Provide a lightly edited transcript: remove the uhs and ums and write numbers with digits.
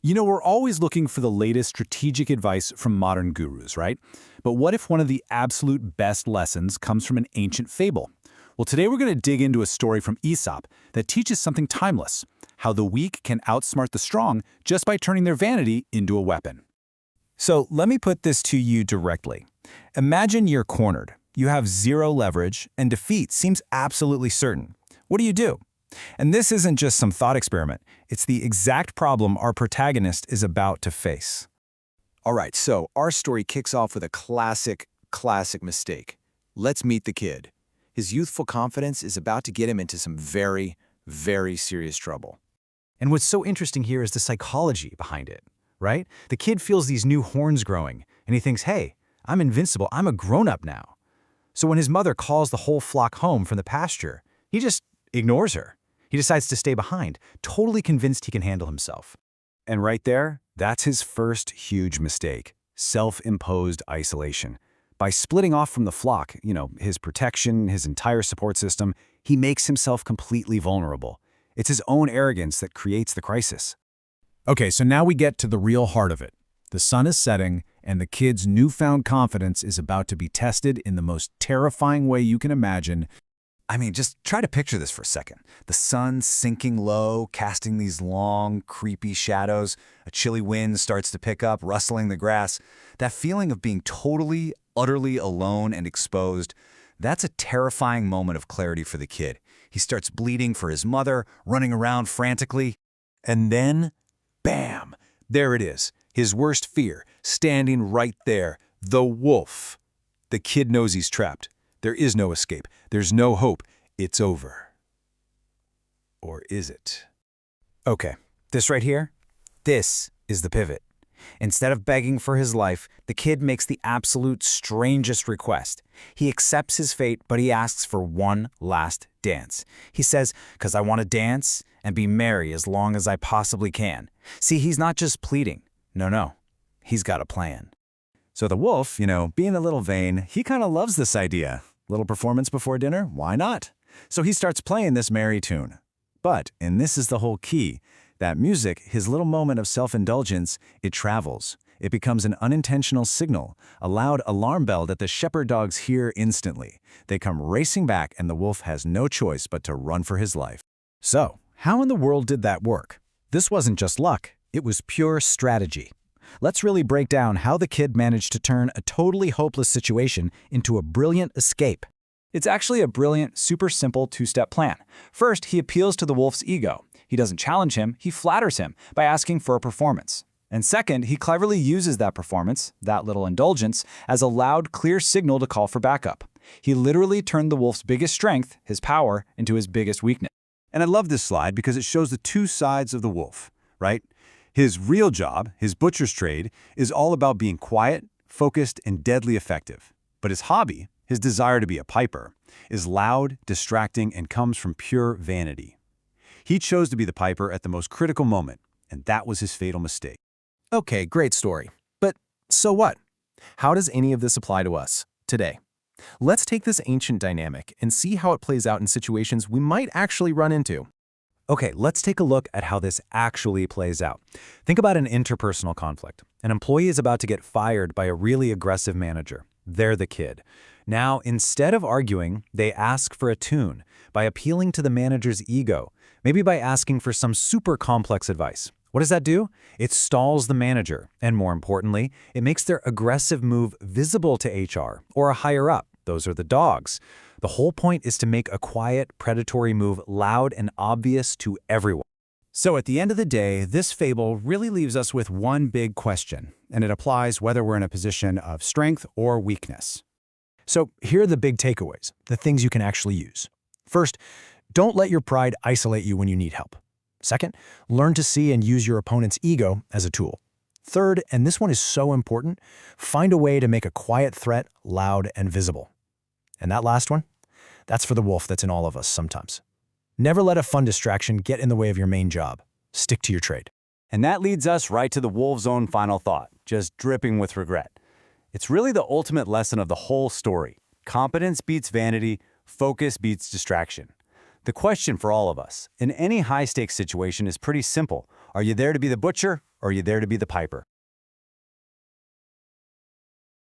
You know, we're always looking for the latest strategic advice from modern gurus, right? But what if one of the absolute best lessons comes from an ancient fable? Well, today we're going to dig into a story from Aesop that teaches something timeless, how the weak can outsmart the strong just by turning their vanity into a weapon. So let me put this to you directly. Imagine you're cornered. You have zero leverage, and defeat seems absolutely certain. What do? And this isn't just some thought experiment. It's the exact problem our protagonist is about to face. All right, so our story kicks off with a classic mistake. Let's meet the kid. His youthful confidence is about to get him into some very, very serious trouble. And what's so interesting here is the psychology behind it, right? The kid feels these new horns growing, and he thinks, hey, I'm invincible, I'm a grown-up now. So when his mother calls the whole flock home from the pasture, he just ignores her. He decides to stay behind, totally convinced he can handle himself. And right there, that's his first huge mistake, self-imposed isolation. By splitting off from the flock, his protection, his entire support system, he makes himself completely vulnerable. It's his own arrogance that creates the crisis. Okay, so now we get to the real heart of it. The sun is setting, and the kid's newfound confidence is about to be tested in the most terrifying way you can imagine. I mean, just try to picture this for a second. The sun sinking low, casting these long, creepy shadows. A chilly wind starts to pick up, rustling the grass. That feeling of being totally, utterly alone and exposed, that's a terrifying moment of clarity for the kid. He starts bleeding for his mother, running around frantically. And then, bam! There it is, his worst fear, standing right there, the wolf. The kid knows he's trapped. There is no escape. There's no hope. It's over. Or is it? Okay, this right here, this is the pivot. Instead of begging for his life, the kid makes the absolute strangest request. He accepts his fate, but he asks for one last dance. He says, "'Cause I want to dance and be merry as long as I possibly can." See, he's not just pleading. No, he's got a plan. So the wolf, being a little vain, he kind of loves this idea. Little performance before dinner? Why not? So he starts playing this merry tune. But, and this is the whole key, that music, his little moment of self-indulgence, it travels. It becomes an unintentional signal, a loud alarm bell that the shepherd dogs hear instantly. They come racing back, and the wolf has no choice but to run for his life. So, how in the world did that work? This wasn't just luck, it was pure strategy. Let's really break down how the kid managed to turn a totally hopeless situation into a brilliant escape. It's actually a brilliant, super simple two-step plan. First, he appeals to the wolf's ego. He doesn't challenge him, he flatters him by asking for a performance. And second, he cleverly uses that performance, that little indulgence, as a loud, clear signal to call for backup. He literally turned the wolf's biggest strength, his power, into his biggest weakness. And I love this slide because it shows the two sides of the wolf, right? His real job, his butcher's trade, is all about being quiet, focused, and deadly effective. But his hobby, his desire to be a piper, is loud, distracting, and comes from pure vanity. He chose to be the piper at the most critical moment, and that was his fatal mistake. Okay, great story. But so what? How does any of this apply to us today? Let's take this ancient dynamic and see how it plays out in situations we might actually run into. Okay, let's take a look at how this actually plays out. Think about an interpersonal conflict. An employee is about to get fired by a really aggressive manager. They're the kid. Now, instead of arguing, they ask for a tune by appealing to the manager's ego, maybe by asking for some super complex advice. What does that do? It stalls the manager, and more importantly, it makes their aggressive move visible to HR or a higher up. Those are the dogs. The whole point is to make a quiet, predatory move loud and obvious to everyone. So at the end of the day, this fable really leaves us with one big question, and it applies whether we're in a position of strength or weakness. So here are the big takeaways, the things you can actually use. First, don't let your pride isolate you when you need help. Second, learn to see and use your opponent's ego as a tool. Third, and this one is so important, find a way to make a quiet threat loud and visible. And that last one? That's for the wolf that's in all of us sometimes. Never let a fun distraction get in the way of your main job. Stick to your trade. And that leads us right to the wolf's own final thought, just dripping with regret. It's really the ultimate lesson of the whole story. Competence beats vanity, focus beats distraction. The question for all of us, in any high-stakes situation, is pretty simple. Are you there to be the butcher, or are you there to be the piper?